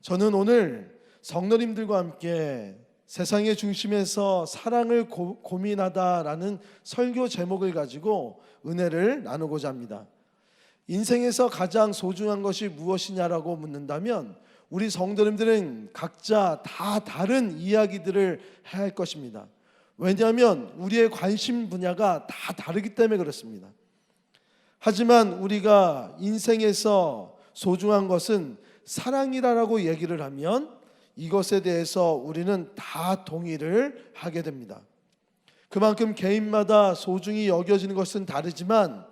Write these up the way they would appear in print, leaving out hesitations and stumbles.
저는 오늘 성도님들과 함께 세상의 중심에서 사랑을 고민하다라는 설교 제목을 가지고 은혜를 나누고자 합니다. 인생에서 가장 소중한 것이 무엇이냐라고 묻는다면 우리 성도님들은 각자 다 다른 이야기들을 해야 할 것입니다. 왜냐하면 우리의 관심 분야가 다 다르기 때문에 그렇습니다. 하지만 우리가 인생에서 소중한 것은 사랑이라고 얘기를 하면 이것에 대해서 우리는 다 동의를 하게 됩니다. 그만큼 개인마다 소중히 여겨지는 것은 다르지만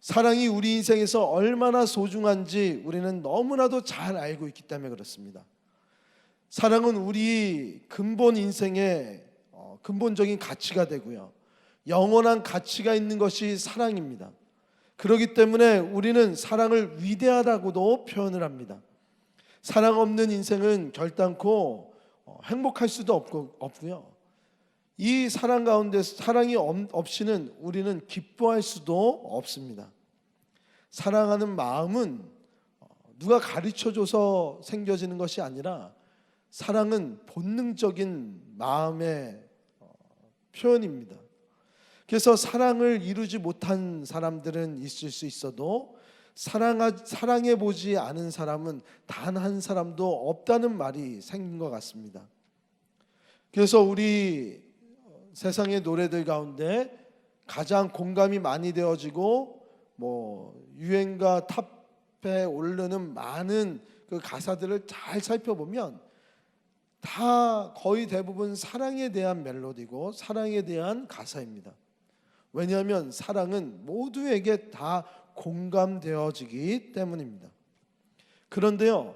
사랑이 우리 인생에서 얼마나 소중한지 우리는 너무나도 잘 알고 있기 때문에 그렇습니다. 사랑은 우리 근본 인생의 근본적인 가치가 되고요, 영원한 가치가 있는 것이 사랑입니다. 그렇기 때문에 우리는 사랑을 위대하다고도 표현을 합니다. 사랑 없는 인생은 결단코 행복할 수도 없고요. 이 사랑 가운데 사랑이 없이는 우리는 기뻐할 수도 없습니다. 사랑하는 마음은 누가 가르쳐줘서 생겨지는 것이 아니라 사랑은 본능적인 마음의 표현입니다. 그래서 사랑을 이루지 못한 사람들은 있을 수 있어도 사랑해 보지 않은 사람은 단 한 사람도 없다는 말이 생긴 것 같습니다. 그래서 우리 세상의 노래들 가운데 가장 공감이 많이 되어지고 유행가 탑에 오르는 많은 그 가사들을 잘 살펴보면 다 거의 대부분 사랑에 대한 멜로디고 사랑에 대한 가사입니다. 왜냐하면 사랑은 모두에게 다 공감되어지기 때문입니다. 그런데요,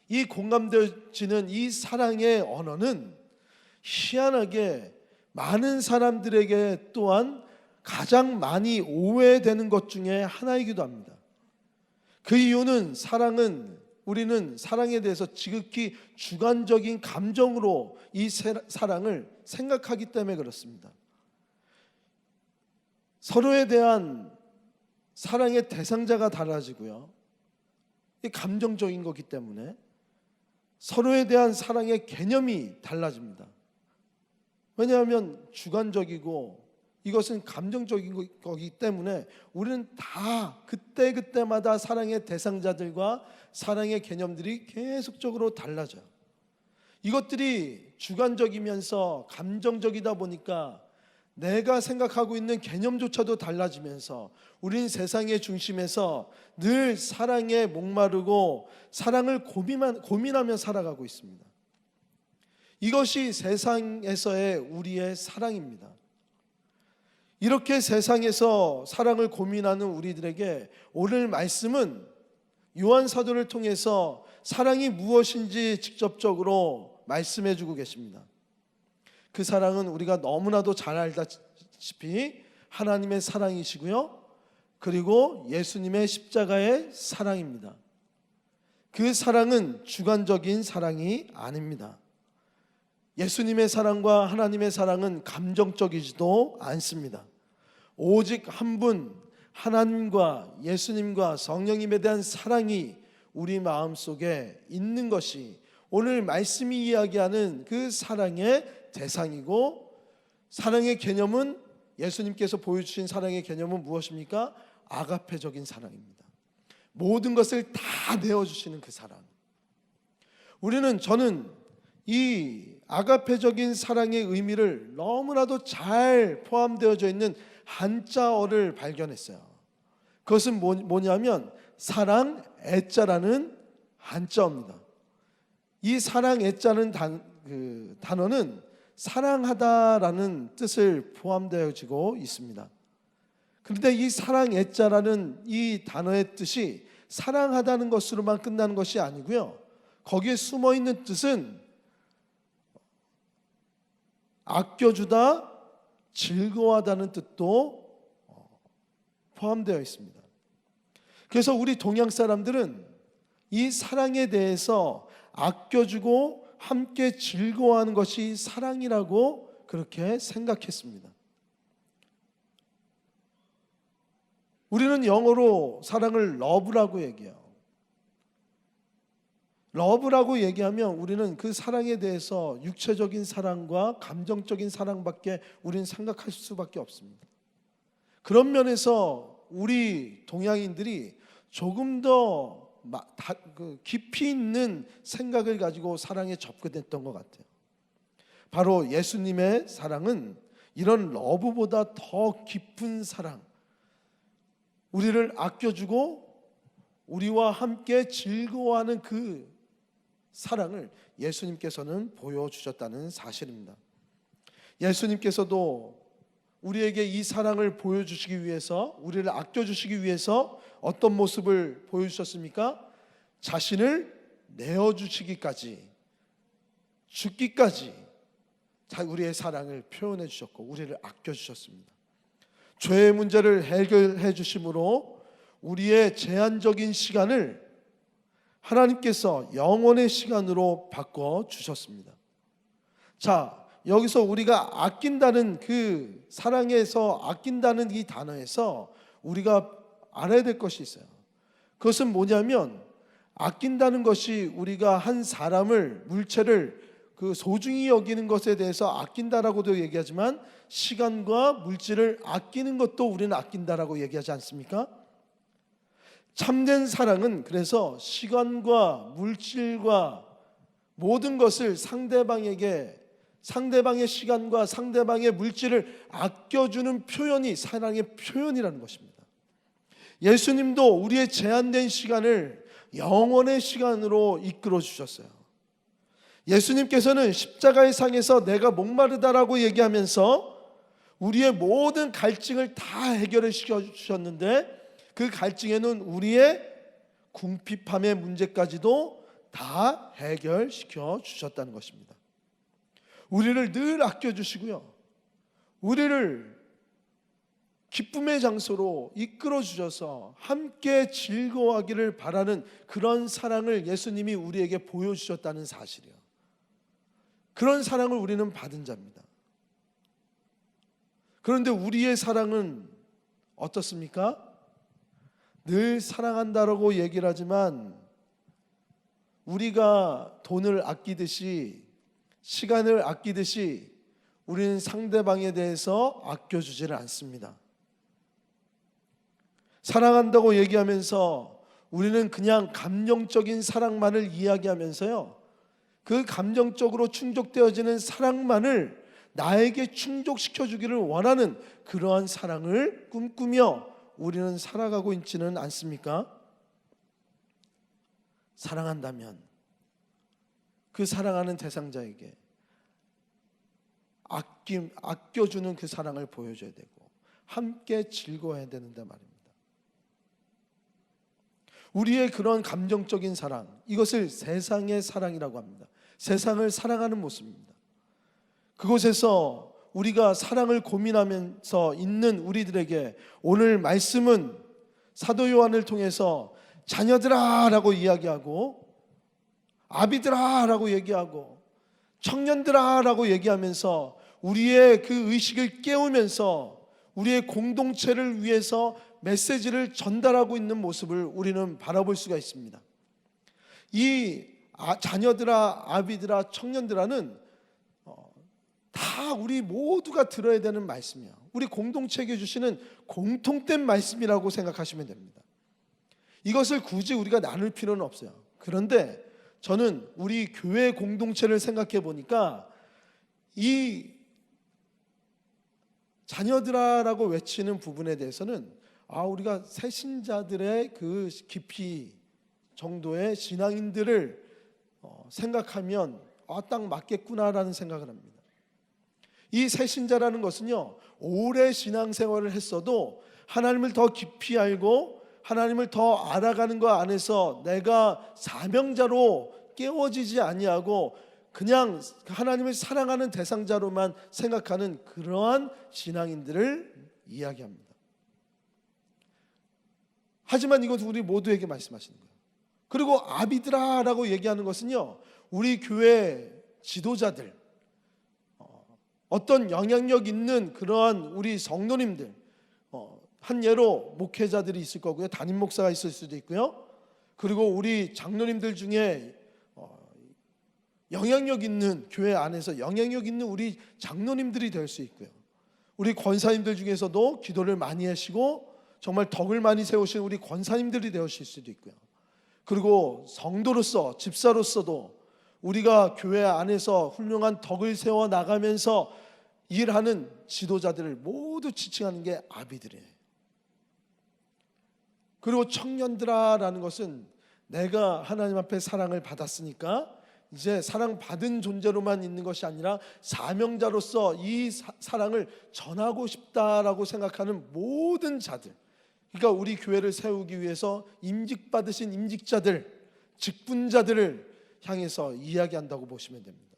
이 공감되어지는 이 사랑의 언어는 희한하게 많은 사람들에게 또한 가장 많이 오해되는 것 중에 하나이기도 합니다. 그 이유는 우리는 사랑에 대해서 지극히 주관적인 감정으로 이 사랑을 생각하기 때문에 그렇습니다. 서로에 대한 사랑의 대상자가 달라지고요, 이 감정적인 거기 때문에 서로에 대한 사랑의 개념이 달라집니다. 왜냐하면 주관적이고 이것은 감정적인 거기 때문에 우리는 다 그때마다 사랑의 대상자들과 사랑의 개념들이 계속적으로 달라져요. 이것들이 주관적이면서 감정적이다 보니까 내가 생각하고 있는 개념조차도 달라지면서 우린 세상의 중심에서 늘 사랑에 목마르고 사랑을 고민하며 살아가고 있습니다. 이것이 세상에서의 우리의 사랑입니다. 이렇게 세상에서 사랑을 고민하는 우리들에게 오늘 말씀은 요한 사도를 통해서 사랑이 무엇인지 직접적으로 말씀해 주고 계십니다. 그 사랑은 우리가 너무나도 잘 알다시피 하나님의 사랑이시고요, 그리고 예수님의 십자가의 사랑입니다. 그 사랑은 주관적인 사랑이 아닙니다. 예수님의 사랑과 하나님의 사랑은 감정적이지도 않습니다. 오직 한 분 하나님과 예수님과 성령님에 대한 사랑이 우리 마음속에 있는 것이 오늘 말씀이 이야기하는 그 사랑의 대상이고, 사랑의 개념은 예수님께서 보여주신 사랑의 개념은 무엇입니까? 아가페적인 사랑입니다. 모든 것을 다 내어주시는 그 사랑. 저는 이 아가페적인 사랑의 의미를 너무나도 잘 포함되어져 있는 한자어를 발견했어요. 그것은 뭐냐면 사랑 애자라는 한자어입니다. 이 사랑 애자는 단어는 사랑하다라는 뜻을 포함되어지고 있습니다. 그런데 이 사랑 애자라는 이 단어의 뜻이 사랑하다는 것으로만 끝나는 것이 아니고요, 거기에 숨어 있는 뜻은 아껴주다, 즐거워하다는 뜻도 포함되어 있습니다. 그래서 우리 동양 사람들은 이 사랑에 대해서 아껴주고 함께 즐거워하는 것이 사랑이라고 그렇게 생각했습니다. 우리는 영어로 사랑을 love라고 얘기해요. 러브라고 얘기하면 우리는 그 사랑에 대해서 육체적인 사랑과 감정적인 사랑밖에 우리는 생각할 수밖에 없습니다. 그런 면에서 우리 동양인들이 조금 더 깊이 있는 생각을 가지고 사랑에 접근했던 것 같아요. 바로 예수님의 사랑은 이런 러브보다 더 깊은 사랑, 우리를 아껴주고 우리와 함께 즐거워하는 그 사랑을 예수님께서는 보여주셨다는 사실입니다. 예수님께서도 우리에게 이 사랑을 보여주시기 위해서, 우리를 아껴주시기 위해서 어떤 모습을 보여주셨습니까? 자신을 내어주시기까지, 죽기까지 우리의 사랑을 표현해 주셨고 우리를 아껴주셨습니다. 죄의 문제를 해결해 주심으로 우리의 제한적인 시간을 하나님께서 영원의 시간으로 바꿔 주셨습니다. 자, 여기서 우리가 아낀다는 그 사랑에서 아낀다는 이 단어에서 우리가 알아야 될 것이 있어요. 그것은 뭐냐면 아낀다는 것이 우리가 한 사람을, 물체를 그 소중히 여기는 것에 대해서 아낀다라고도 얘기하지만 시간과 물질을 아끼는 것도 우리는 아낀다라고 얘기하지 않습니까? 참된 사랑은 그래서 시간과 물질과 모든 것을 상대방에게, 상대방의 시간과 상대방의 물질을 아껴주는 표현이 사랑의 표현이라는 것입니다. 예수님도 우리의 제한된 시간을 영원의 시간으로 이끌어 주셨어요. 예수님께서는 십자가의 상에서 내가 목마르다라고 얘기하면서 우리의 모든 갈증을 다 해결해 주셨는데 그 갈증에는 우리의 궁핍함의 문제까지도 다 해결시켜 주셨다는 것입니다. 우리를 늘 아껴주시고요, 우리를 기쁨의 장소로 이끌어 주셔서 함께 즐거워하기를 바라는 그런 사랑을 예수님이 우리에게 보여주셨다는 사실이에요. 그런 사랑을 우리는 받은 자입니다. 그런데 우리의 사랑은 어떻습니까? 늘 사랑한다라고 얘기를 하지만 우리가 돈을 아끼듯이, 시간을 아끼듯이 우리는 상대방에 대해서 아껴주지를 않습니다. 사랑한다고 얘기하면서 우리는 그냥 감정적인 사랑만을 이야기하면서요, 그 감정적으로 충족되어지는 사랑만을 나에게 충족시켜 주기를 원하는 그러한 사랑을 꿈꾸며 우리는 살아가고 있지는 않습니까? 사랑한다면 그 사랑하는 대상자에게 아껴주는 그 사랑을 보여줘야 되고 함께 즐거워해야 되는데 말입니다. 우리의 그런 감정적인 사랑, 이것을 세상의 사랑이라고 합니다. 세상을 사랑하는 모습입니다. 그곳에서 우리가 사랑을 고민하면서 있는 우리들에게 오늘 말씀은 사도 요한을 통해서 자녀들아 라고 이야기하고, 아비들아 라고 얘기하고, 청년들아 라고 얘기하면서 우리의 그 의식을 깨우면서 우리의 공동체를 위해서 메시지를 전달하고 있는 모습을 우리는 바라볼 수가 있습니다. 이 자녀들아, 아비들아, 청년들아는 다 우리 모두가 들어야 되는 말씀이야. 우리 공동체에게 주시는 공통된 말씀이라고 생각하시면 됩니다. 이것을 굳이 우리가 나눌 필요는 없어요. 그런데 저는 우리 교회 공동체를 생각해 보니까 이 자녀들아라고 외치는 부분에 대해서는 우리가 새신자들의 그 깊이 정도의 신앙인들을 생각하면 딱 맞겠구나라는 생각을 합니다. 이 새신자라는 것은요, 오래 신앙생활을 했어도 하나님을 더 깊이 알고 하나님을 더 알아가는 것 안에서 내가 사명자로 깨워지지 아니하고 그냥 하나님을 사랑하는 대상자로만 생각하는 그러한 신앙인들을 이야기합니다. 하지만 이것도 우리 모두에게 말씀하시는 거예요. 그리고 아비들아 라고 얘기하는 것은요, 우리 교회 지도자들, 어떤 영향력 있는 그러한 우리 성도님들, 한 예로 목회자들이 있을 거고요, 담임 목사가 있을 수도 있고요, 그리고 우리 장로님들 중에 영향력 있는 교회 안에서 영향력 있는 우리 장로님들이 될 수 있고요. 우리 권사님들 중에서도 기도를 많이 하시고 정말 덕을 많이 세우신 우리 권사님들이 되실 수도 있고요. 그리고 성도로서 집사로서도 우리가 교회 안에서 훌륭한 덕을 세워 나가면서 일하는 지도자들을 모두 지칭하는 게 아비들이에요. 그리고 청년들아라는 것은 내가 하나님 앞에 사랑을 받았으니까 이제 사랑받은 존재로만 있는 것이 아니라 사명자로서 이 사랑을 전하고 싶다라고 생각하는 모든 자들, 그러니까 우리 교회를 세우기 위해서 임직받으신 임직자들, 직분자들을 향해서 이야기한다고 보시면 됩니다.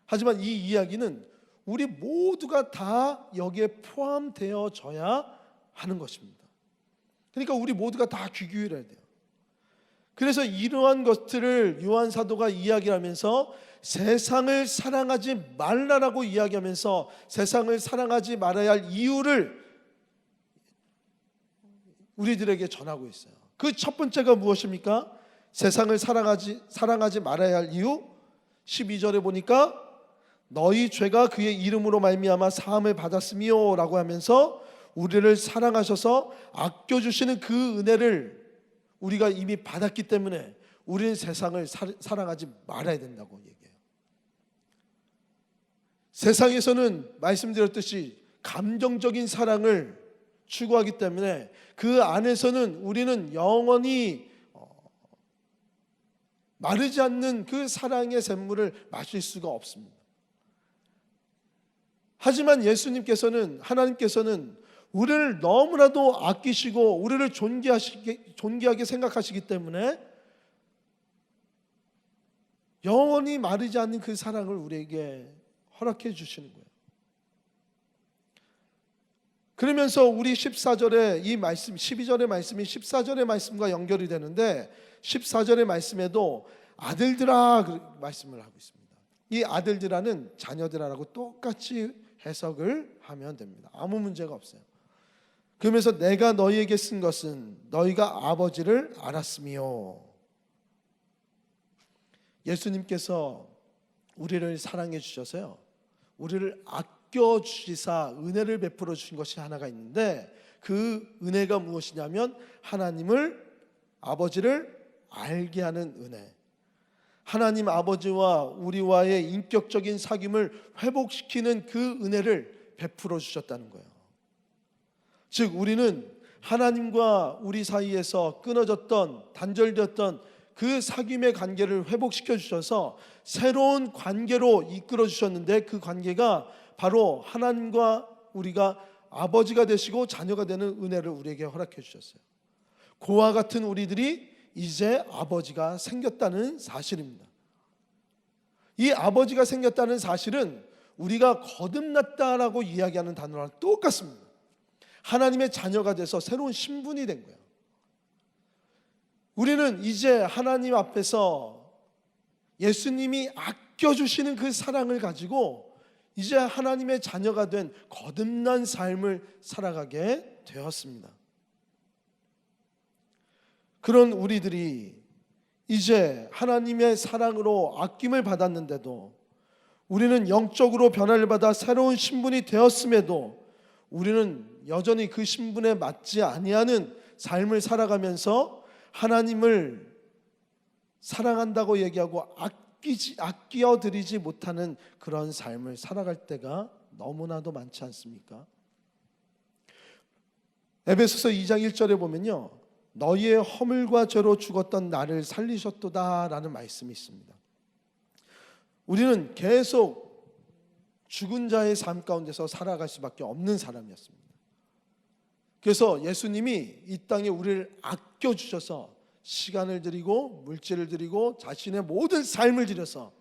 하지만 이 이야기는 우리 모두가 다 여기에 포함되어져야 하는 것입니다. 그러니까 우리 모두가 다 귀 기울여야 돼요. 그래서 이러한 것들을 요한 사도가 이야기하면서 세상을 사랑하지 말라라고 이야기하면서 세상을 사랑하지 말아야 할 이유를 우리들에게 전하고 있어요. 그 첫 번째가 무엇입니까? 세상을 사랑하지 말아야 할 이유 12절에 보니까 너희 죄가 그의 이름으로 말미암아 사함을 받았으며 라고 하면서 우리를 사랑하셔서 아껴주시는 그 은혜를 우리가 이미 받았기 때문에 우리는 세상을 사랑하지 말아야 된다고 얘기해요. 세상에서는 말씀드렸듯이 감정적인 사랑을 추구하기 때문에 그 안에서는 우리는 영원히 마르지 않는 그 사랑의 샘물을 마실 수가 없습니다. 하지만 예수님께서는, 하나님께서는 우리를 너무나도 아끼시고 우리를 존귀하게 생각하시기 때문에 영원히 마르지 않는 그 사랑을 우리에게 허락해 주시는 거예요. 그러면서 우리 14절의 이 말씀, 12절의 말씀이 14절의 말씀과 연결이 되는데 14절의 말씀에도 아들들아 말씀을 하고 있습니다. 이 아들들아는 자녀들아라고 똑같이 해석을 하면 됩니다. 아무 문제가 없어요. 그러면서 내가 너희에게 쓴 것은 너희가 아버지를 알았으며, 예수님께서 우리를 사랑해 주셔서요, 우리를 아껴 주시사 은혜를 베풀어 주신 것이 하나가 있는데 그 은혜가 무엇이냐면 하나님을, 아버지를 알게 하는 은혜. 하나님 아버지와 우리와의 인격적인 사귐을 회복시키는 그 은혜를 베풀어 주셨다는 거예요. 즉 우리는 하나님과 우리 사이에서 끊어졌던, 단절되었던 그 사귐의 관계를 회복시켜 주셔서 새로운 관계로 이끌어 주셨는데 그 관계가 바로 하나님과 우리가 아버지가 되시고 자녀가 되는 은혜를 우리에게 허락해 주셨어요. 그와 같은 우리들이 이제 아버지가 생겼다는 사실입니다. 이 아버지가 생겼다는 사실은 우리가 거듭났다라고 이야기하는 단어랑 똑같습니다. 하나님의 자녀가 돼서 새로운 신분이 된 거예요. 우리는 이제 하나님 앞에서 예수님이 아껴주시는 그 사랑을 가지고 이제 하나님의 자녀가 된 거듭난 삶을 살아가게 되었습니다. 그런 우리들이 이제 하나님의 사랑으로 아낌을 받았는데도, 우리는 영적으로 변화를 받아 새로운 신분이 되었음에도 우리는 여전히 그 신분에 맞지 아니하는 삶을 살아가면서 하나님을 사랑한다고 얘기하고 아끼어드리지 못하는 그런 삶을 살아갈 때가 너무나도 많지 않습니까? 에베소서 2장 1절에 보면요, 너희의 허물과 죄로 죽었던 나를 살리셨도다 라는 말씀이 있습니다. 우리는 계속 죽은 자의 삶 가운데서 살아갈 수밖에 없는 사람이었습니다. 그래서 예수님이 이 땅에 우리를 아껴주셔서 시간을 드리고 물질을 드리고 자신의 모든 삶을 들여서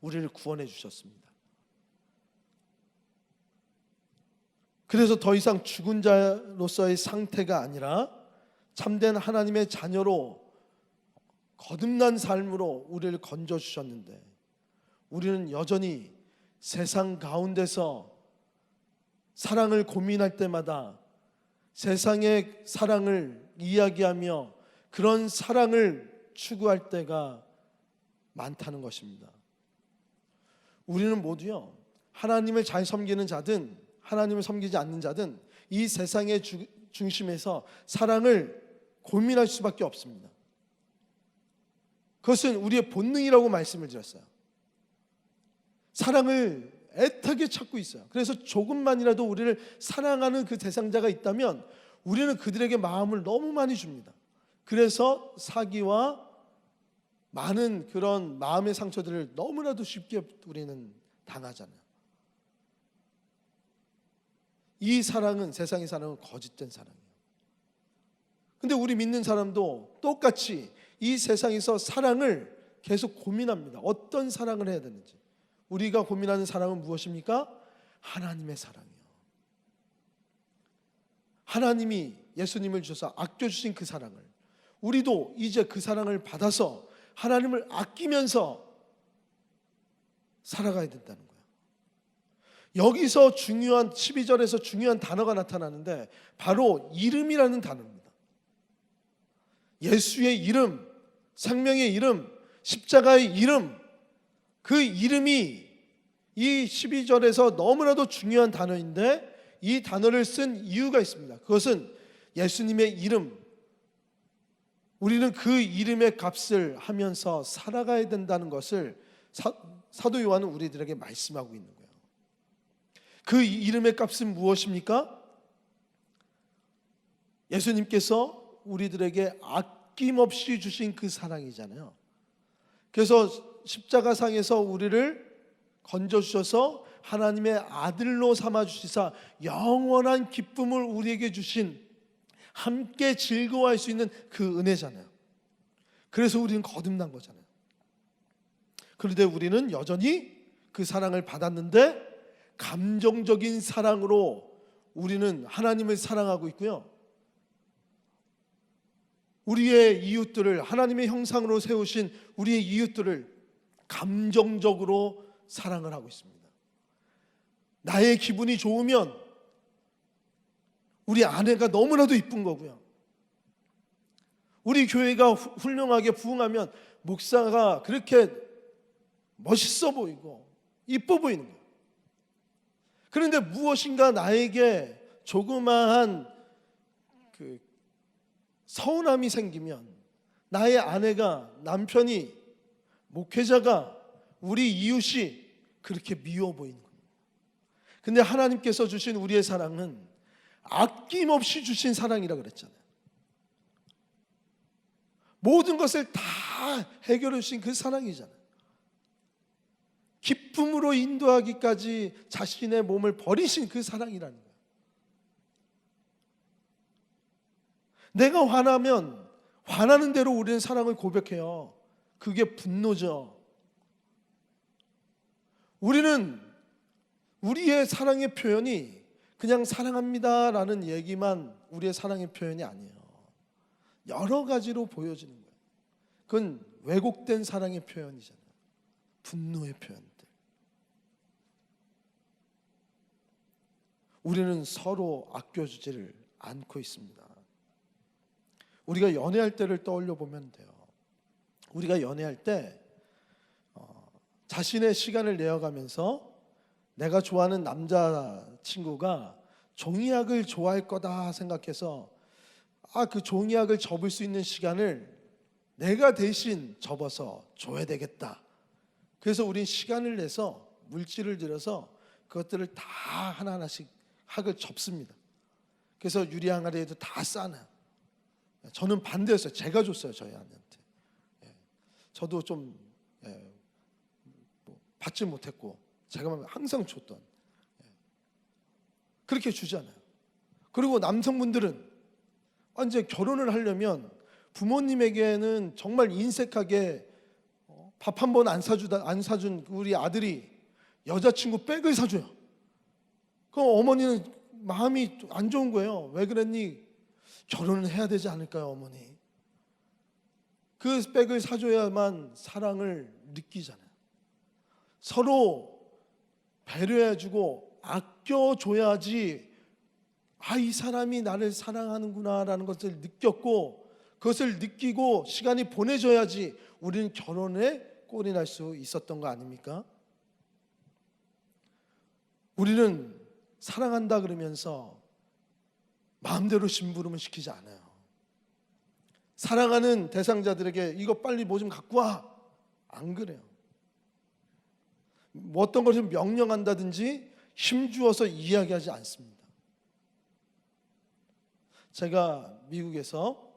우리를 구원해 주셨습니다. 그래서 더 이상 죽은 자로서의 상태가 아니라 참된 하나님의 자녀로 거듭난 삶으로 우리를 건져주셨는데, 우리는 여전히 세상 가운데서 사랑을 고민할 때마다 세상의 사랑을 이야기하며 그런 사랑을 추구할 때가 많다는 것입니다. 우리는 모두요, 하나님을 잘 섬기는 자든 하나님을 섬기지 않는 자든 이 세상의 중심에서 사랑을 고민할 수밖에 없습니다. 그것은 우리의 본능이라고 말씀을 드렸어요. 사랑을 애타게 찾고 있어요. 그래서 조금만이라도 우리를 사랑하는 그 대상자가 있다면 우리는 그들에게 마음을 너무 많이 줍니다. 그래서 사기와 많은 그런 마음의 상처들을 너무나도 쉽게 우리는 당하잖아요. 이 사랑은, 세상의 사랑은 거짓된 사랑이에요. 근데 우리 믿는 사람도 똑같이 이 세상에서 사랑을 계속 고민합니다. 어떤 사랑을 해야 되는지. 우리가 고민하는 사랑은 무엇입니까? 하나님의 사랑이요. 하나님이 예수님을 주셔서 아껴주신 그 사랑을, 우리도 이제 그 사랑을 받아서 하나님을 아끼면서 살아가야 된다는 거예요. 여기서 중요한 12절에서 중요한 단어가 나타나는데 바로 이름이라는 단어입니다. 예수의 이름, 생명의 이름, 십자가의 이름, 그 이름이 이 12절에서 너무나도 중요한 단어인데 이 단어를 쓴 이유가 있습니다. 그것은 예수님의 이름, 우리는 그 이름의 값을 하면서 살아가야 된다는 것을 사도 요한은 우리들에게 말씀하고 있는 거예요. 그 이름의 값은 무엇입니까? 예수님께서 우리들에게 아낌없이 주신 그 사랑이잖아요. 그래서 십자가상에서 우리를 건져주셔서 하나님의 아들로 삼아주시사 영원한 기쁨을 우리에게 주신, 함께 즐거워할 수 있는 그 은혜잖아요. 그래서 우리는 거듭난 거잖아요. 그런데 우리는 여전히 그 사랑을 받았는데 감정적인 사랑으로 우리는 하나님을 사랑하고 있고요, 우리의 이웃들을, 하나님의 형상으로 세우신 우리의 이웃들을 감정적으로 사랑을 하고 있습니다. 나의 기분이 좋으면 우리 아내가 너무나도 이쁜 거고요, 우리 교회가 훌륭하게 부흥하면 목사가 그렇게 멋있어 보이고 이뻐 보이는 거예요. 그런데 무엇인가 나에게 조그마한 그 서운함이 생기면, 나의 아내가, 남편이, 목회자가, 우리 이웃이 그렇게 미워 보이는 거예요. 근데 하나님께서 주신 우리의 사랑은 아낌없이 주신 사랑이라 그랬잖아요. 모든 것을 다 해결해 주신 그 사랑이잖아요. 기쁨으로 인도하기까지 자신의 몸을 버리신 그 사랑이라는 거예요. 내가 화나면 화나는 대로 우리는 사랑을 고백해요. 그게 분노죠. 우리는 우리의 사랑의 표현이 그냥 사랑합니다라는 얘기만 우리의 사랑의 표현이 아니에요. 여러 가지로 보여지는 거예요. 그건 왜곡된 사랑의 표현이잖아요. 분노의 표현들. 우리는 서로 아껴주지를 않고 있습니다. 우리가 연애할 때를 떠올려 보면 돼요. 우리가 연애할 때 자신의 시간을 내어가면서 내가 좋아하는 남자친구가 종이학을 좋아할 거다 생각해서 그 종이학을 접을 수 있는 시간을 내가 대신 접어서 줘야 되겠다. 그래서 우린 시간을 내서 물질을 들여서 그것들을 다 하나하나씩 학을 접습니다. 그래서 유리 항아리에도 다 싸놔요. 저는 반대였어요. 제가 줬어요, 저희 아내한테. 저도 좀 받지 못했고 제가 항상 줬던, 그렇게 주잖아요. 그리고 남성분들은 이제 결혼을 하려면 부모님에게는 정말 인색하게 밥 한 번 안 사준 우리 아들이 여자친구 백을 사줘요. 그럼 어머니는 마음이 안 좋은 거예요. 왜 그랬니? 결혼을 해야 되지 않을까요, 어머니? 그 백을 사줘야만 사랑을 느끼잖아요. 서로 배려해주고 아껴줘야지 이 사람이 나를 사랑하는구나라는 것을 느꼈고, 그것을 느끼고 시간이 보내줘야지 우리는 결혼에 꼴이 날 수 있었던 거 아닙니까? 우리는 사랑한다 그러면서 마음대로 심부름을 시키지 않아요. 사랑하는 대상자들에게 이거 빨리 뭐 좀 갖고 와, 안 그래요. 뭐 어떤 것을 명령한다든지 힘주어서 이야기하지 않습니다. 제가 미국에서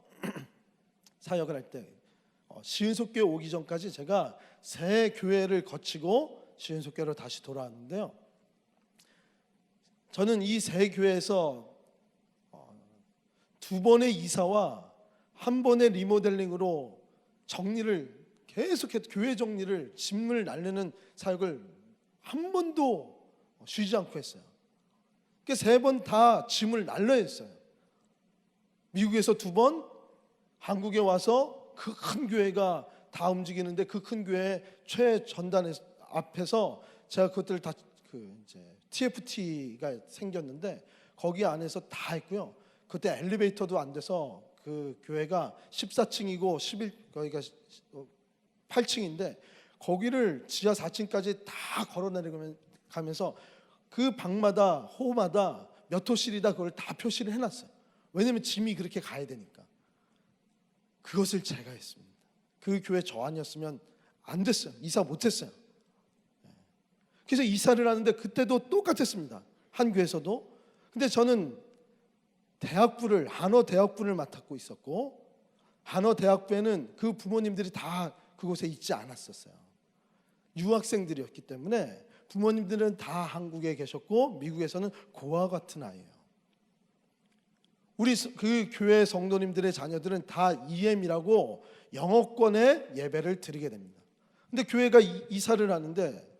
사역을 할 때 시은속교회 오기 전까지 제가 세 교회를 거치고 시은속교회로 다시 돌아왔는데요. 저는 이 세 교회에서 두 번의 이사와 한 번의 리모델링으로 정리를 계속해서 교회 정리를 짐을 날리는 사역을 한 번도 쉬지 않고 했어요. 세 번 다 짐을 날려야 했어요. 미국에서 두 번, 한국에 와서 그 큰 교회가 다 움직이는데 그 큰 교회 최전단 앞에서 제가 그것들 다 이제 TFT가 생겼는데 거기 안에서 다 했고요. 그때 엘리베이터도 안 돼서 그 교회가 14층이고 거기가 8층인데 거기를 지하 4층까지 다 걸어 내려가면서 그 방마다 호마다 몇 호실이다 그걸 다 표시를 해놨어요. 왜냐하면 짐이 그렇게 가야 되니까. 그것을 제가 했습니다. 그 교회 저 아니었으면 안 됐어요. 이사 못했어요. 그래서 이사를 하는데 그때도 똑같았습니다. 한 교회에서도. 근데 저는 대학부를 한어대학부를 맡았고 있었고 한어대학부에는 그 부모님들이 다 그곳에 있지 않았었어요. 유학생들이었기 때문에 부모님들은 다 한국에 계셨고 미국에서는 고아 같은 아이예요. 우리 그 교회 성도님들의 자녀들은 다 EM이라고 영어권의 예배를 드리게 됩니다. 근데 교회가 이사를 하는데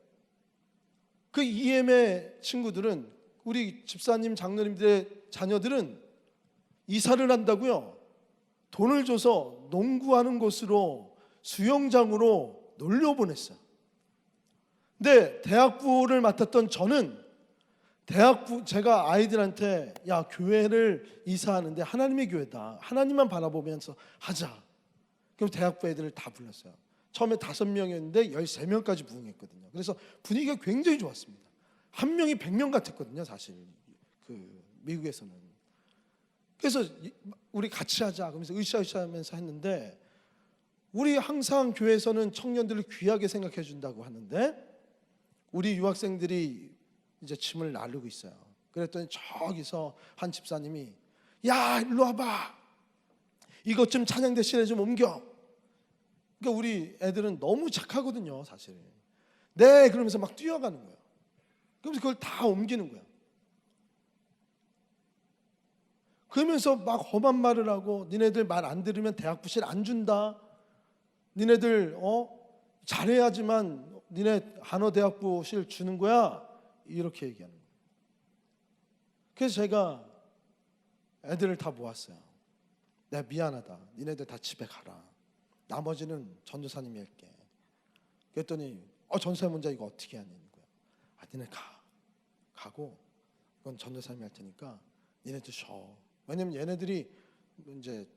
그 EM의 친구들은 우리 집사님 장로님들의 자녀들은 이사를 한다고요. 돈을 줘서 농구하는 곳으로 수영장으로 놀려 보냈어요. 근데 대학부를 맡았던 저는 제가 아이들한테 야 교회를 이사하는데 하나님의 교회다. 하나님만 바라보면서 하자. 그럼 대학부 애들을 다 불렀어요. 처음에 5명이었는데 13명까지 부응했거든요. 그래서 분위기가 굉장히 좋았습니다. 한 명이 100명 같았거든요. 사실 그 미국에서는. 그래서 우리 같이 하자 그러면서 으쌰으쌰하면서 했는데 우리 항상 교회에서는 청년들을 귀하게 생각해 준다고 하는데 우리 유학생들이 이제 짐을 나르고 있어요. 그랬더니 저기서 한 집사님이 야 일로 와봐. 이것 좀 찬양 대신에 좀 옮겨. 그러니까 우리 애들은 너무 착하거든요. 사실. 네 그러면서 막 뛰어가는 거예요. 그러면서 그걸 다 옮기는 거예요. 그러면서 막 험한 말을 하고 니네들 말 안 들으면 대학부실 안 준다. 니네들 잘해야지만 니네 한어대학부실 주는 거야. 이렇게 얘기하는 거예요. 그래서 제가 애들을 다 모았어요. 내가 미안하다. 니네들 다 집에 가라. 나머지는 전도사님이 할게. 그랬더니 전도사님 혼자 이거 어떻게 하냐는 거야. 니네 가고 이건 전도사님이 할 테니까 니네들 쉬어. 왜냐면 얘네들이 이제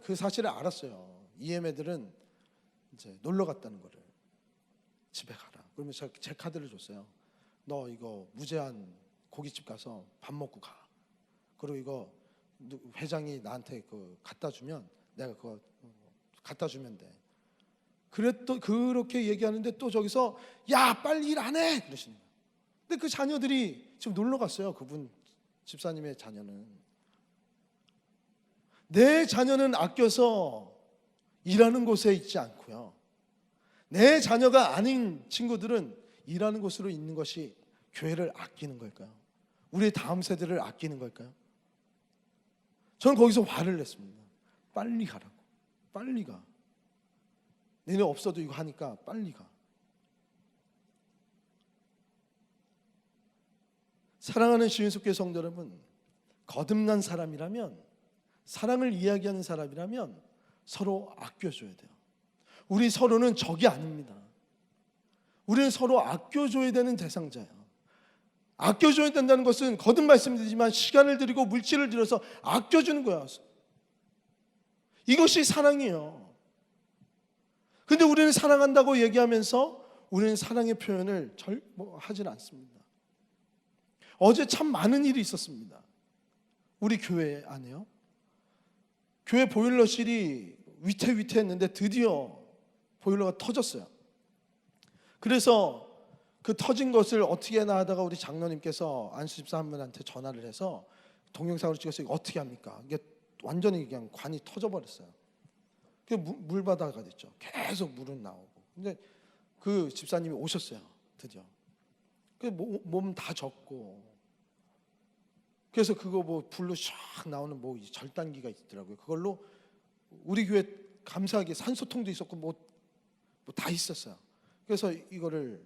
그 사실을 알았어요. EM 애들은 이제 놀러 갔다는 거를. 집에 가라. 그러면 제 카드를 줬어요. 너 이거 무제한 고깃집 가서 밥 먹고 가. 그리고 이거 회장이 나한테 갖다 주면 내가 그거 갖다 주면 돼. 그렇게 얘기하는데 또 저기서 야 빨리 일 안 해 그러시는 거예요. 근데 그 자녀들이 지금 놀러 갔어요. 그분 집사님의 자녀는. 내 자녀는 아껴서 일하는 곳에 있지 않고요. 내 자녀가 아닌 친구들은 일하는 곳으로 있는 것이 교회를 아끼는 걸까요? 우리의 다음 세대를 아끼는 걸까요? 저는 거기서 화를 냈습니다. 빨리 가라고. 빨리 가. 너네 없어도 이거 하니까 빨리 가. 사랑하는 시윤숙교회 성도 여러분, 거듭난 사람이라면, 사랑을 이야기하는 사람이라면 서로 아껴줘야 돼요. 우리 서로는 적이 아닙니다. 우리는 서로 아껴줘야 되는 대상자예요. 아껴줘야 된다는 것은 거듭 말씀드리지만 시간을 들이고 물질을 들여서 아껴주는 거야. 이것이 사랑이에요. 근데 우리는 사랑한다고 얘기하면서 우리는 사랑의 표현을 하질 않습니다. 어제 참 많은 일이 있었습니다. 우리 교회 안에요. 교회 보일러실이 위태위태했는데 드디어 보일러가 터졌어요. 그래서 그 터진 것을 어떻게 하나 하다가 우리 장로님께서 안수집사 한 분한테 전화를 해서 동영상으로 찍어서 이거 어떻게 합니까? 이게 완전히 그냥 관이 터져버렸어요. 그 물바다가 됐죠. 계속 물은 나오고. 근데 그 집사님이 오셨어요. 드디어. 그 몸 다 젖고. 그래서 그거 뭐 불로 샥 나오는 뭐 절단기가 있더라고요. 그걸로 우리 교회 감사하게 산소통도 있었고 뭐 다 있었어요. 그래서 이거를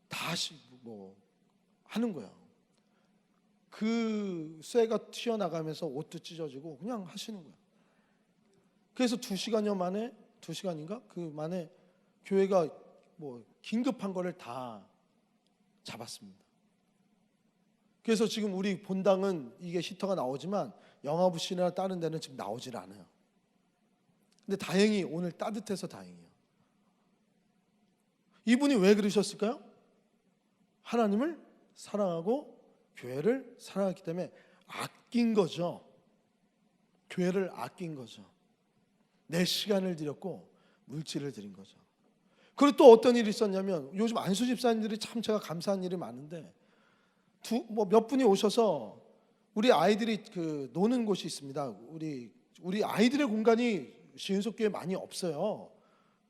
다시 뭐 하는 거예요. 그 쇠가 튀어나가면서 옷도 찢어지고 그냥 하시는 거예요. 그래서 2시간여 만에 2시간인가? 그 만에 교회가 뭐 긴급한 거를 다 잡았습니다. 그래서 지금 우리 본당은 이게 히터가 나오지만 영화부실이나 다른 데는 지금 나오질 않아요. 근데 다행히 오늘 따뜻해서 다행이에요. 이분이 왜 그러셨을까요? 하나님을 사랑하고 교회를 사랑했기 때문에 아낀 거죠. 교회를 아낀 거죠. 내 시간을 드렸고 물질을 드린 거죠. 그리고 또 어떤 일이 있었냐면 요즘 안수 집사님들이 참 제가 감사한 일이 많은데 몇 분이 오셔서 우리 아이들이 그 노는 곳이 있습니다. 우리 아이들의 공간이 시은속교회 많이 없어요.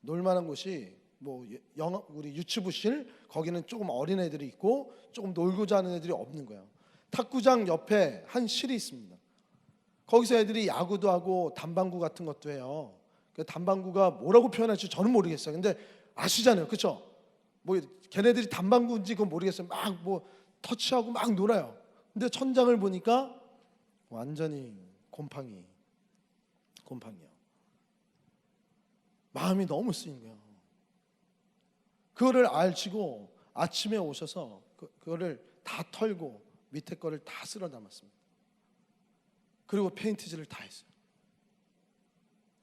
놀만한 곳이 뭐 우리 유치부실 거기는 조금 어린 애들이 있고 조금 놀고자 하는 애들이 없는 거예요. 탁구장 옆에 한 실이 있습니다. 거기서 애들이 야구도 하고 담방구 같은 것도 해요. 그 담방구가 뭐라고 표현할지 저는 모르겠어요. 근데 아시잖아요, 그렇죠? 뭐 걔네들이 담방구인지 그건 모르겠어요. 막 뭐 터치하고 막 놀아요. 근데 천장을 보니까 완전히 곰팡이요. 마음이 너무 쓰인 거예요. 그거를 알치고 아침에 오셔서 그거를 다 털고 밑에 거를 다 쓸어 담았습니다. 그리고 페인트질을 다 했어요.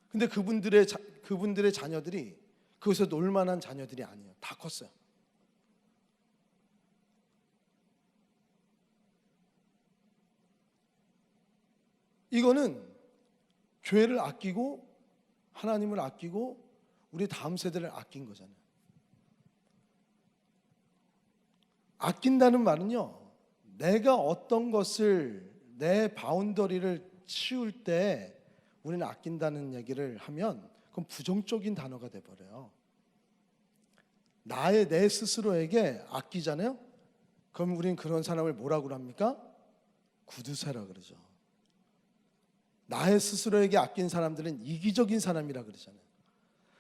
근데 그분들의 자녀들이 거기서 놀만한 자녀들이 아니에요. 다 컸어요. 이거는 교회를 아끼고 하나님을 아끼고 우리 다음 세대를 아낀 거잖아요. 아낀다는 말은요, 내가 어떤 것을 내 바운더리를 치울 때 우리는 아낀다는 얘기를 하면 그건 부정적인 단어가 돼버려요. 내 스스로에게 아끼잖아요. 그럼 우리는 그런 사람을 뭐라고 합니까? 구두쇠라 그러죠. 나의 스스로에게 아낀 사람들은 이기적인 사람이라 그러잖아요.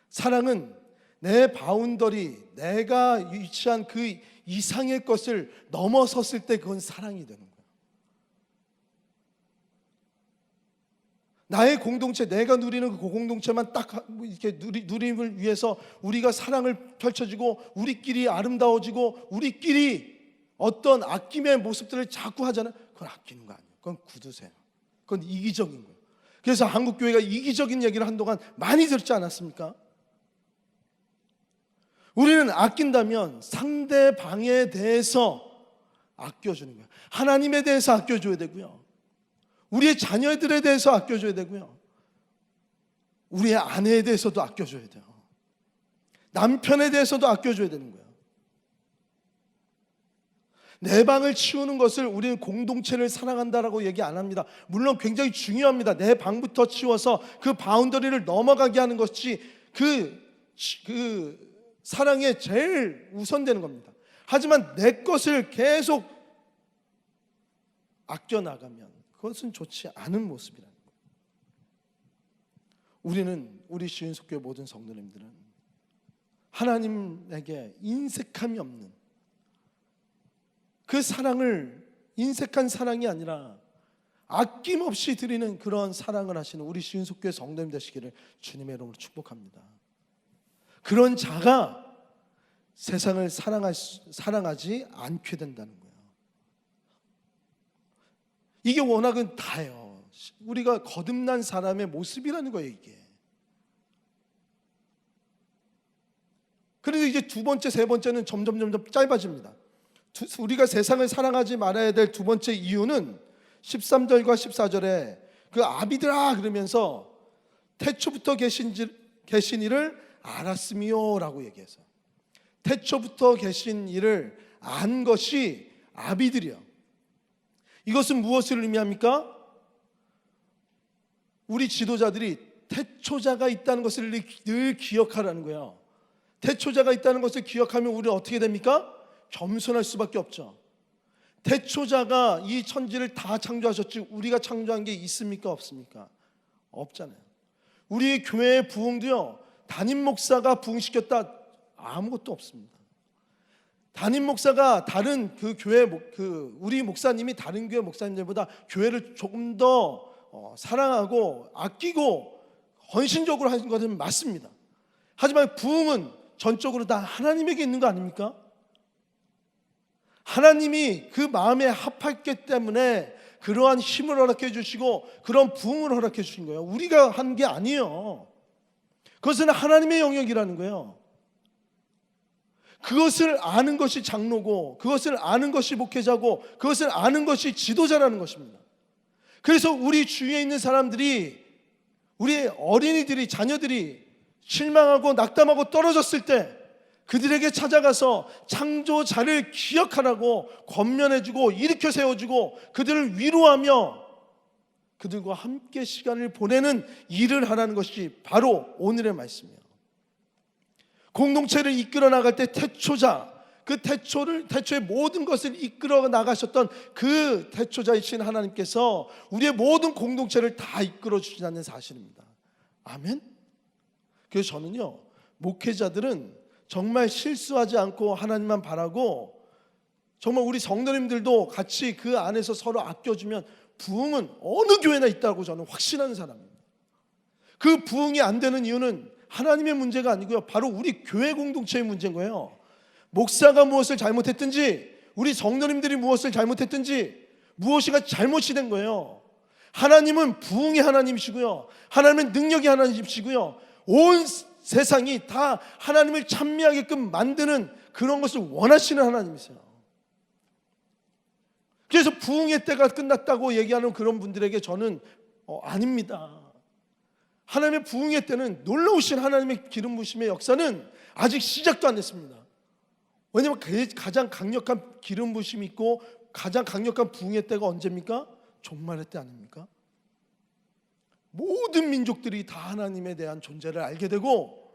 사랑은 내 바운더리, 내가 위치한 그 이상의 것을 넘어섰을 때 그건 사랑이 되는 거예요. 나의 공동체, 내가 누리는 그 공동체만 딱 이렇게 누림을 위해서 우리가 사랑을 펼쳐지고 우리끼리 아름다워지고 우리끼리 어떤 아낌의 모습들을 자꾸 하잖아요. 그건 아끼는 거 아니에요. 그건 구두쇠예요. 그건 이기적인 거예요. 그래서 한국교회가 이기적인 얘기를 한동안 많이 들었지 않았습니까? 우리는 아낀다면 상대방에 대해서 아껴주는 거예요. 하나님에 대해서 아껴줘야 되고요. 우리의 자녀들에 대해서 아껴줘야 되고요. 우리의 아내에 대해서도 아껴줘야 돼요. 남편에 대해서도 아껴줘야 되는 거예요. 내 방을 치우는 것을 우리는 공동체를 사랑한다라고 얘기 안 합니다. 물론 굉장히 중요합니다. 내 방부터 치워서 그 바운더리를 넘어가게 하는 것이 그 사랑의 제일 우선되는 겁니다. 하지만 내 것을 계속 아껴나가면 그것은 좋지 않은 모습이라는 거예요. 우리 시은속교회 모든 성도님들은 하나님에게 인색함이 없는 그 사랑을, 인색한 사랑이 아니라 아낌없이 드리는 그런 사랑을 하시는 우리 시은속교회 성도님 되시기를 주님의 이름으로 축복합니다. 그런 자가 세상을 사랑하지 않게 된다는 거예요. 이게 워낙은 다예요. 우리가 거듭난 사람의 모습이라는 거예요, 이게. 이제 두 번째, 세 번째는 점점 짧아집니다. 우리가 세상을 사랑하지 말아야 될 두 번째 이유는 13절과 14절에 그 아비들아 그러면서 태초부터 계신 이를 알았으며라고 얘기해서, 태초부터 계신 이를 안 것이 아비들이요. 이것은 무엇을 의미합니까? 우리 지도자들이 태초자가 있다는 것을 늘 기억하라는 거예요. 태초자가 있다는 것을 기억하면 우리는 어떻게 됩니까? 겸손할 수밖에 없죠. 태초자가 이 천지를 다 창조하셨지 우리가 창조한 게 있습니까? 없습니까? 없잖아요. 우리 교회의 부흥도요, 담임 목사가 부흥시켰다 아무것도 없습니다. 담임 목사가 다른 그 교회 우리 목사님이 다른 교회 목사님들보다 교회를 조금 더 사랑하고 아끼고 헌신적으로 하는 것은 맞습니다. 하지만 부흥은 전적으로 다 하나님에게 있는 거 아닙니까? 하나님이 그 마음에 합했기 때문에 그러한 힘을 허락해 주시고 그런 부흥을 허락해 주신 거예요. 우리가 한 게 아니에요. 그것은 하나님의 영역이라는 거예요. 그것을 아는 것이 장로고, 그것을 아는 것이 목회자고, 그것을 아는 것이 지도자라는 것입니다. 그래서 우리 주위에 있는 사람들이, 우리 어린이들이, 자녀들이 실망하고 낙담하고 떨어졌을 때 그들에게 찾아가서 창조자를 기억하라고 권면해주고 일으켜 세워주고 그들을 위로하며 그들과 함께 시간을 보내는 일을 하라는 것이 바로 오늘의 말씀이에요. 공동체를 이끌어 나갈 때 태초자, 그 태초의 모든 것을 이끌어 나가셨던 그 태초자이신 하나님께서 우리의 모든 공동체를 다 이끌어 주신다는 사실입니다. 아멘. 그래서 저는요, 목회자들은 정말 실수하지 않고 하나님만 바라고, 정말 우리 성도님들도 같이 그 안에서 서로 아껴주면 부흥은 어느 교회나 있다고 저는 확신하는 사람입니다. 그 부흥이 안 되는 이유는 하나님의 문제가 아니고요, 바로 우리 교회 공동체의 문제인 거예요. 목사가 무엇을 잘못했든지, 우리 성도님들이 무엇을 잘못했든지, 무엇이가 잘못이 된 거예요. 하나님은 부흥의 하나님이시고요, 하나님은 능력의 하나님이시고요, 온 세상이 다 하나님을 찬미하게끔 만드는 그런 것을 원하시는 하나님이세요. 그래서 부흥의 때가 끝났다고 얘기하는 그런 분들에게 저는 아닙니다. 하나님의 부흥의 때는, 놀라우신 하나님의 기름 부으심의 역사는 아직 시작도 안 됐습니다. 왜냐하면 가장 강력한 기름 부으심이 있고 가장 강력한 부흥의 때가 언제입니까? 종말의 때 아닙니까? 모든 민족들이 다 하나님에 대한 존재를 알게 되고,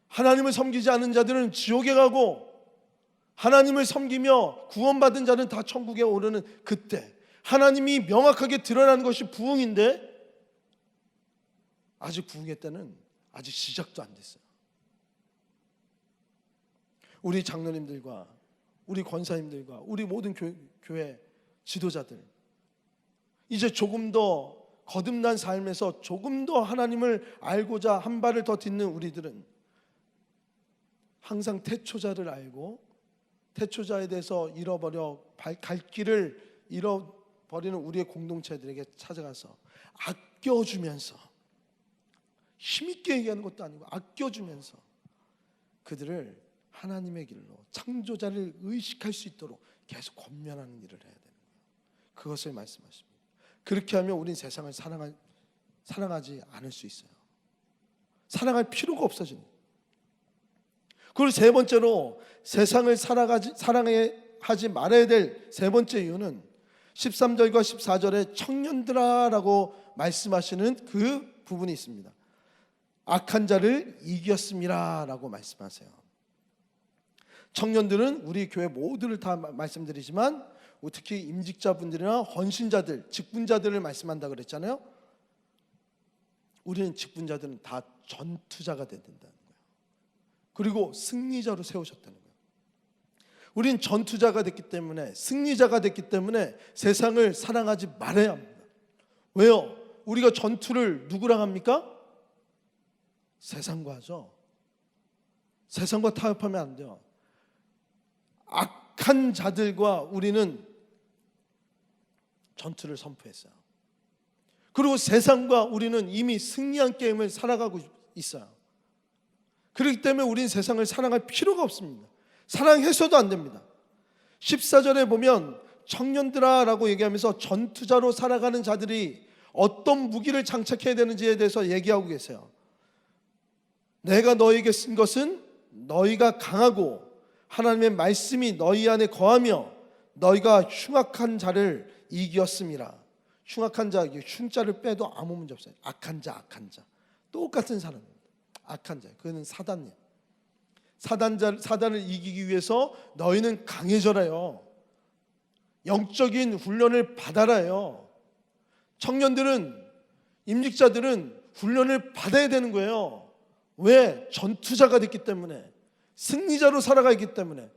하나님을 섬기지 않은 자들은 지옥에 가고, 하나님을 섬기며 구원받은 자는 다 천국에 오르는 그때 하나님이 명확하게 드러나는 것이 부흥인데, 아직 부흥의 때는 아직 시작도 안 됐어요. 우리 장로님들과 우리 권사님들과 우리 모든 교회 지도자들, 이제 조금 더 거듭난 삶에서 조금 더 하나님을 알고자 한 발을 더 딛는 우리들은 항상 태초자를 알고, 태초자에 대해서 갈 길을 잃어버리는 우리의 공동체들에게 찾아가서 아껴주면서, 힘있게 얘기하는 것도 아니고 아껴주면서 그들을 하나님의 길로, 창조자를 의식할 수 있도록 계속 권면하는 일을 해야 되는 거예요. 그것을 말씀하십니다. 그렇게 하면 우린 세상을 사랑하지 않을 수 있어요. 사랑할 필요가 없어지는 거예요. 그리고 세 번째로 세상을 사랑하지 말아야 될 세 번째 이유는 13절과 14절에 청년들아라고 말씀하시는 그 부분이 있습니다. 악한 자를 이겼음이라 라고 말씀하세요. 청년들은 우리 교회 모두를 다 말씀드리지만 특히 임직자분들이나 헌신자들, 직분자들을 말씀한다 그랬잖아요. 우리는 직분자들은 다 전투자가 돼야 된다는 거예요. 그리고 승리자로 세우셨다는 거예요. 우린 전투자가 됐기 때문에, 승리자가 됐기 때문에 세상을 사랑하지 말아야 합니다. 왜요? 우리가 전투를 누구랑 합니까? 세상과 하죠. 세상과 타협하면 안 돼요. 악한 자들과 우리는 전투를 선포했어요. 그리고 세상과 우리는 이미 승리한 게임을 살아가고 있어요. 그렇기 때문에 우린 세상을 사랑할 필요가 없습니다. 사랑해서도 안 됩니다. 14절에 보면 청년들아 라고 얘기하면서 전투자로 살아가는 자들이 어떤 무기를 장착해야 되는지에 대해서 얘기하고 계세요. 내가 너에게 쓴 것은 너희가 강하고 하나님의 말씀이 너희 안에 거하며 너희가 흉악한 자를 이겼음이라. 흉악한 자, 흉자를 빼도 아무 문제 없어요. 악한 자, 똑같은 사람입니다. 악한 자, 그는 사단이에요. 사단을 이기기 위해서 너희는 강해져라요. 영적인 훈련을 받아라요. 청년들은, 임직자들은 훈련을 받아야 되는 거예요. 왜? 전투자가 됐기 때문에, 승리자로 살아가기 때문에.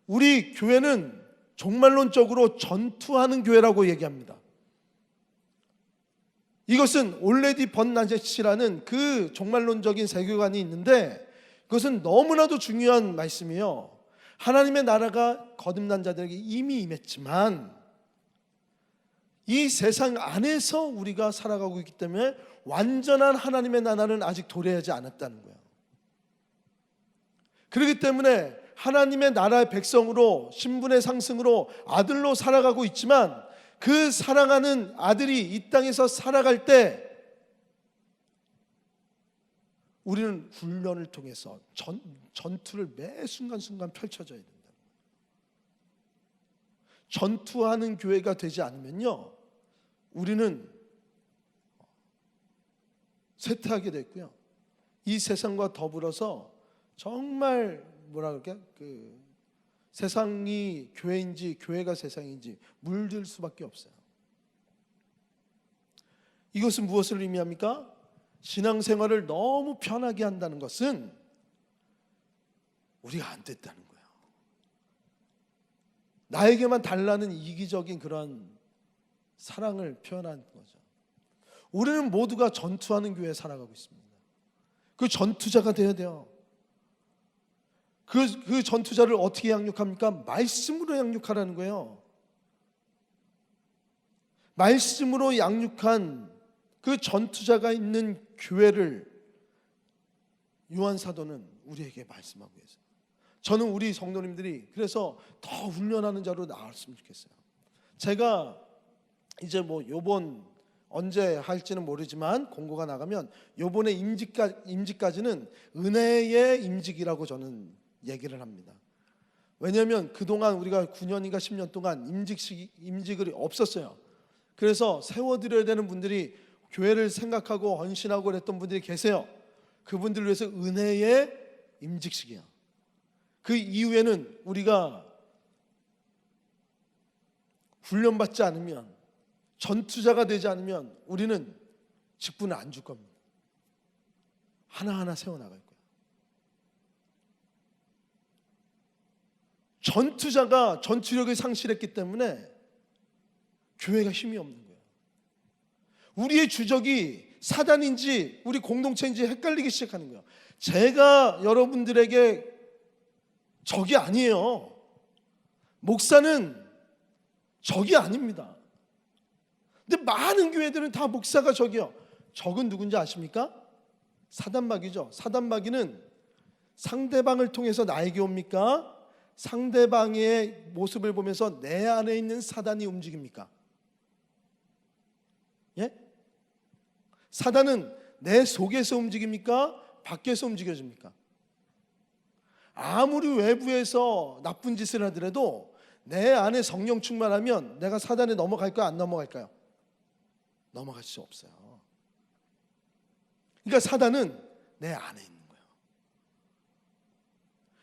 우리 교회는 종말론적으로 전투하는 교회라고 얘기합니다. 이것은 올레디 번나제치라는 그 종말론적인 세계관이 있는데, 그것은 너무나도 중요한 말씀이에요. 하나님의 나라가 거듭난 자들에게 이미 임했지만 이 세상 안에서 우리가 살아가고 있기 때문에 완전한 하나님의 나라는 아직 도래하지 않았다는 거예요. 그렇기 때문에 하나님의 나라의 백성으로, 신분의 상승으로, 아들로 살아가고 있지만 그 사랑하는 아들이 이 땅에서 살아갈 때 우리는 훈련을 통해서 전투를 매 순간순간 펼쳐져야 된다. 전투하는 교회가 되지 않으면요, 우리는 쇠퇴하게 됐고요. 이 세상과 더불어서 정말 뭐라 그럴까? 세상이 교회인지 교회가 세상인지 물들 수밖에 없어요. 이것은 무엇을 의미합니까? 신앙생활을 너무 편하게 한다는 것은 우리가 안 됐다는 거예요. 나에게만 달라는 이기적인 그런 사랑을 표현하는 거죠. 우리는 모두가 전투하는 교회에 살아가고 있습니다. 그 전투자가 되어야 돼요. 그 전투자를 어떻게 양육합니까? 말씀으로 양육하라는 거예요. 말씀으로 양육한 그 전투자가 있는 교회를 요한 사도는 우리에게 말씀하고 계세요. 저는 우리 성도님들이 그래서 더 훈련하는 자로 나왔으면 좋겠어요. 제가 이제 요번 언제 할지는 모르지만 공고가 나가면 요번에 임직까지는 은혜의 임직이라고 저는 얘기를 합니다. 왜냐하면 그동안 우리가 9년인가 10년 동안 임직이 없었어요. 그래서 세워드려야 되는 분들이, 교회를 생각하고 헌신하고 그랬던 분들이 계세요. 그분들을 위해서 은혜의 임직식이야. 그 이후에는 우리가 훈련받지 않으면, 전투자가 되지 않으면 우리는 직분을 안 줄 겁니다. 하나하나 세워나갈 거예요. 전투자가 전투력을 상실했기 때문에 교회가 힘이 없는 거예요. 우리의 주적이 사단인지 우리 공동체인지 헷갈리기 시작하는 거예요. 제가 여러분들에게 적이 아니에요. 목사는 적이 아닙니다. 근데 많은 교회들은 다 목사가 적이요. 적은 누군지 아십니까? 사단마귀죠. 사단마귀는 상대방을 통해서 나에게 옵니까? 상대방의 모습을 보면서 내 안에 있는 사단이 움직입니까? 예? 사단은 내 속에서 움직입니까? 밖에서 움직여집니까? 아무리 외부에서 나쁜 짓을 하더라도 내 안에 성령 충만하면 내가 사단에 넘어갈까요? 안 넘어갈까요? 넘어갈 수 없어요. 그러니까 사단은 내 안에 있는 거예요.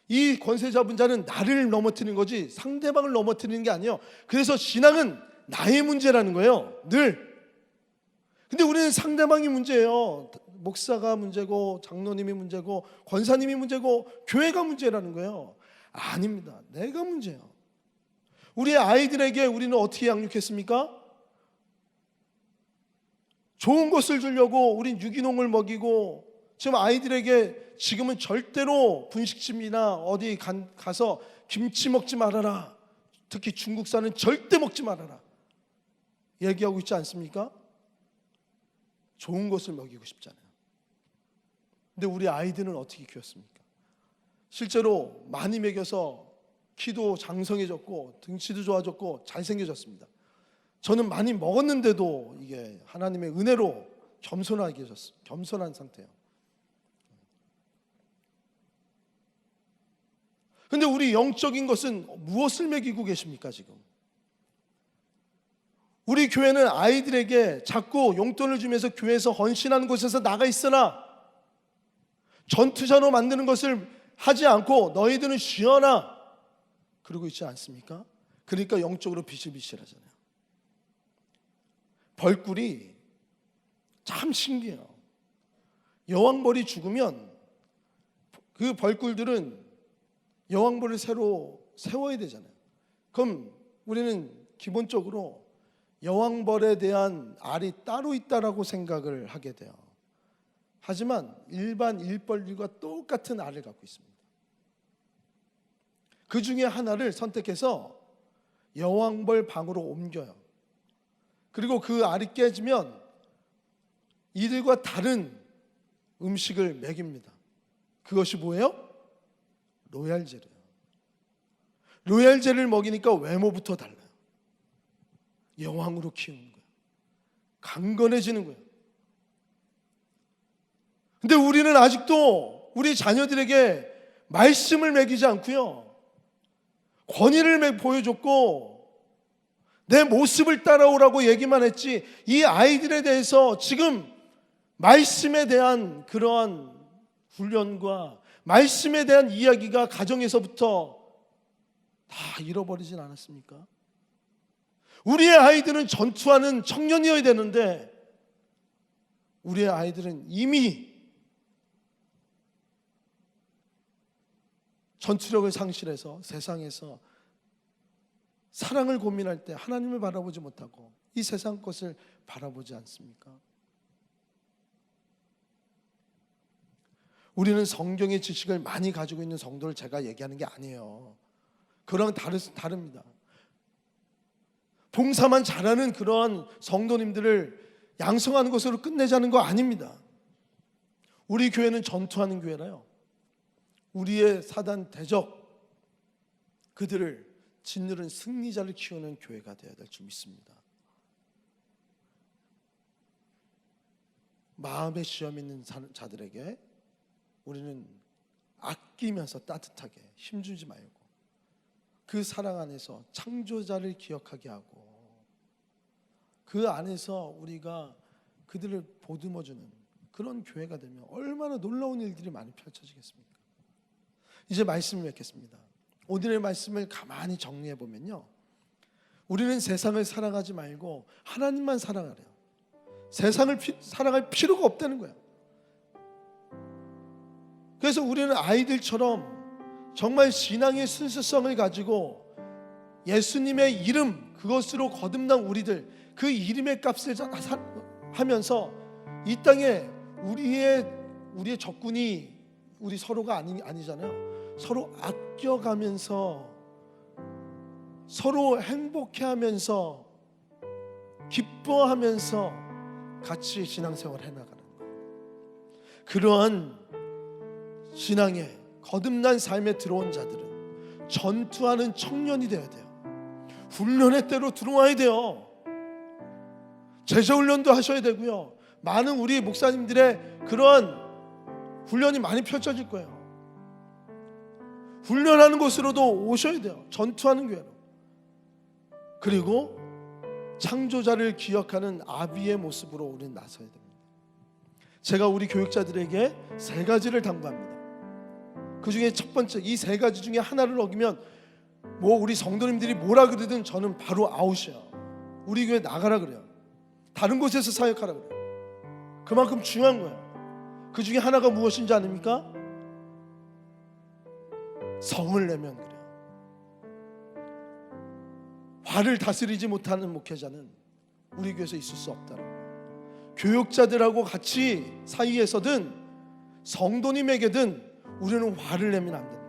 이 권세 잡은 자는 나를 넘어뜨리는 거지 상대방을 넘어뜨리는 게 아니에요. 그래서 신앙은 나의 문제라는 거예요. 늘. 근데 우리는 상대방이 문제예요. 목사가 문제고 장로님이 문제고 권사님이 문제고 교회가 문제라는 거예요. 아닙니다. 내가 문제예요. 우리 아이들에게 우리는 어떻게 양육했습니까? 좋은 것을 주려고 우린 유기농을 먹이고, 지금 아이들에게 지금은 절대로 분식집이나 어디 가서 김치 먹지 말아라, 특히 중국산은 절대 먹지 말아라 얘기하고 있지 않습니까? 좋은 것을 먹이고 싶잖아요. 근데 우리 아이들은 어떻게 키웠습니까? 실제로 많이 먹여서 키도 장성해졌고 등치도 좋아졌고 잘생겨졌습니다. 저는 많이 먹었는데도 이게 하나님의 은혜로 겸손한 상태예요. 근데 우리 영적인 것은 무엇을 먹이고 계십니까 지금? 우리 교회는 아이들에게 자꾸 용돈을 주면서 교회에서 헌신하는 곳에서 나가 있으나 전투자로 만드는 것을 하지 않고 너희들은 쉬어라 그러고 있지 않습니까? 그러니까 영적으로 비실비실하잖아요. 벌꿀이 참 신기해요. 여왕벌이 죽으면 그 벌꿀들은 여왕벌을 새로 세워야 되잖아요. 그럼 우리는 기본적으로 여왕벌에 대한 알이 따로 있다라고 생각을 하게 돼요. 하지만 일반 일벌들과 똑같은 알을 갖고 있습니다. 그 중에 하나를 선택해서 여왕벌 방으로 옮겨요. 그리고 그 알이 깨지면 이들과 다른 음식을 먹입니다. 그것이 뭐예요? 로얄젤이에요. 로얄젤을 먹이니까 외모부터 달라요. 여왕으로 키우는 거예요. 강건해지는 거예요. 근데 우리는 아직도 우리 자녀들에게 말씀을 먹이지 않고요, 권위를 보여줬고 내 모습을 따라오라고 얘기만 했지, 이 아이들에 대해서 지금 말씀에 대한 그러한 훈련과 말씀에 대한 이야기가 가정에서부터 다 잃어버리진 않았습니까? 우리의 아이들은 전투하는 청년이어야 되는데 우리의 아이들은 이미 전투력을 상실해서 세상에서 사랑을 고민할 때 하나님을 바라보지 못하고 이 세상 것을 바라보지 않습니까? 우리는 성경의 지식을 많이 가지고 있는 성도를 제가 얘기하는 게 아니에요. 그런 다릅니다. 봉사만 잘하는 그런 성도님들을 양성하는 것으로 끝내자는 거 아닙니다. 우리 교회는 전투하는 교회라요, 우리의 사단 대적 그들을 짓누른 승리자를 키우는 교회가 되어야 될 줄 믿습니다. 마음의 시험 있는 자들에게 우리는 아끼면서 따뜻하게 힘주지 말고 그 사랑 안에서 창조자를 기억하게 하고 그 안에서 우리가 그들을 보듬어주는 그런 교회가 되면 얼마나 놀라운 일들이 많이 펼쳐지겠습니까? 이제 말씀을 맺겠습니다. 오늘의 말씀을 가만히 정리해 보면요, 우리는 세상을 사랑하지 말고 하나님만 사랑하래요. 세상을 사랑할 필요가 없다는 거예요. 그래서 우리는 아이들처럼 정말 신앙의 순수성을 가지고 예수님의 이름, 그것으로 거듭난 우리들, 그 이름의 값을 하면서 이 땅에 우리의 적군이 우리 서로가 아니잖아요. 서로 아껴가면서 서로 행복해하면서 기뻐하면서 같이 신앙생활을 해나가는 거예요. 그러한 신앙에 거듭난 삶에 들어온 자들은 전투하는 청년이 되어야 돼요. 훈련의 때로 들어와야 돼요. 제자훈련도 하셔야 되고요, 많은 우리 목사님들의 그러한 훈련이 많이 펼쳐질 거예요. 훈련하는 곳으로도 오셔야 돼요. 전투하는 교회로. 그리고 창조자를 기억하는 아비의 모습으로 우리는 나서야 됩니다. 제가 우리 교육자들에게 세 가지를 당부합니다. 그 중에 첫 번째, 이 세 가지 중에 하나를 어기면 우리 성도님들이 뭐라 그러든 저는 바로 아웃이에요. 우리 교회 나가라 그래요. 다른 곳에서 사역하라 그래요. 그만큼 중요한 거예요. 그 중에 하나가 무엇인지 아닙니까? 성을 내면 그래요. 화를 다스리지 못하는 목회자는 우리 교회에서 있을 수 없다는 거예요. 교육자들하고 같이 사이에서든 성도님에게든 우리는 화를 내면 안 된다.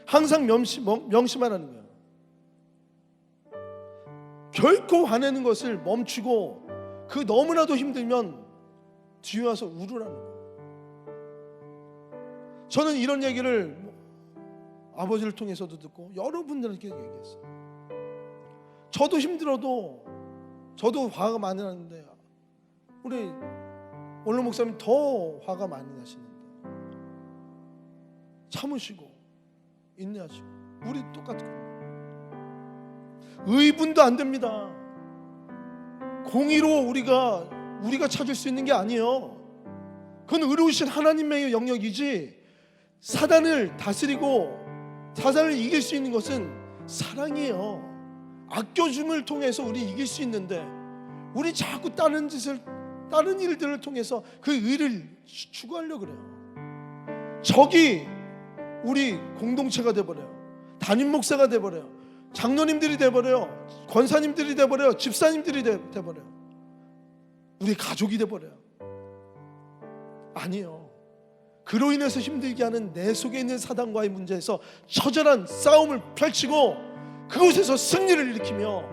항상 명심하라는 거예요. 결코 화내는 것을 멈추고 그 너무나도 힘들면 뒤에 와서 울으라는 거예요. 저는 이런 얘기를 아버지를 통해서도 듣고 여러 분들에게 얘기했어요. 저도 힘들어도, 저도 화가 많이 나는데 우리 원로 목사님 더 화가 많이 나시는데 참으시고 인내하시고, 우리 똑같은 겁니다. 의분도 안 됩니다. 공의로 우리가 찾을 수 있는 게 아니에요. 그건 의로우신 하나님의 영역이지, 사단을 다스리고 사단을 이길 수 있는 것은 사랑이에요. 아껴줌을 통해서 우리 이길 수 있는데, 우리 자꾸 다른 일들을 통해서 그 의를 추구하려고 그래요. 적이 우리 공동체가 돼버려요. 담임 목사가 돼버려요. 장로님들이 돼버려요. 권사님들이 돼버려요. 집사님들이 돼버려요. 우리 가족이 돼버려요. 아니에요. 그로 인해서 힘들게 하는 내 속에 있는 사단과의 문제에서 처절한 싸움을 펼치고 그곳에서 승리를 일으키며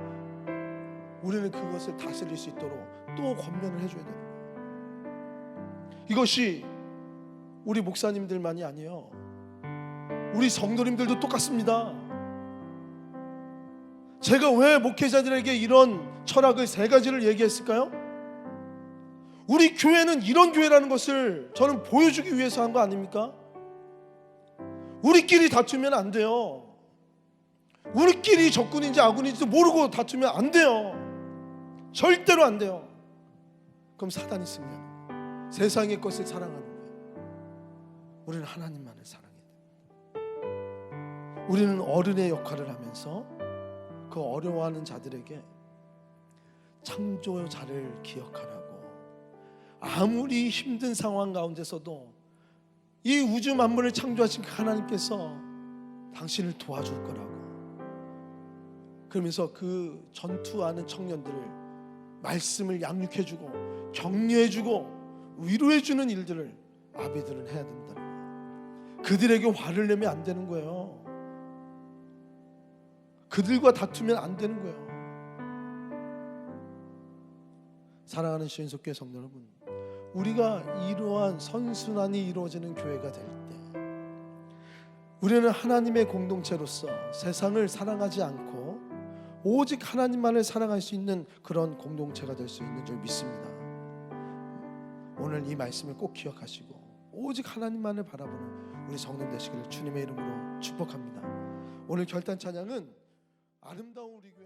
우리는 그것을 다스릴 수 있도록 또 권면을 해줘야 돼요. 이것이 우리 목사님들만이 아니에요. 우리 성도님들도 똑같습니다. 제가 왜 목회자들에게 이런 철학을 3가지를 얘기했을까요? 우리 교회는 이런 교회라는 것을 저는 보여주기 위해서 한 거 아닙니까? 우리끼리 다투면 안 돼요. 우리끼리 적군인지 아군인지도 모르고 다투면 안 돼요. 절대로 안 돼요. 그럼 사단이 승리합니다. 세상의 것을 사랑하는 거예요. 우리는 하나님만을 사랑해야 돼요. 우리는 어른의 역할을 하면서 그 어려워하는 자들에게 창조자를 기억하라고, 아무리 힘든 상황 가운데서도 이 우주 만물을 창조하신 그 하나님께서 당신을 도와줄 거라고, 그러면서 그 전투하는 청년들을 말씀을 양육해주고 격려해주고 위로해주는 일들을 아비들은 해야 된다는 거예요. 그들에게 화를 내면 안 되는 거예요. 그들과 다투면 안 되는 거예요. 사랑하는 신속교회 성도 여러분, 우리가 이러한 선순환이 이루어지는 교회가 될 때, 우리는 하나님의 공동체로서 세상을 사랑하지 않고 오직 하나님만을 사랑할 수 있는 그런 공동체가 될 수 있는 줄 믿습니다. 오늘 이 말씀을 꼭 기억하시고 오직 하나님만을 바라보는 우리 성도 되시기를 주님의 이름으로 축복합니다. 오늘 결단 찬양은 아름다운 우리 교회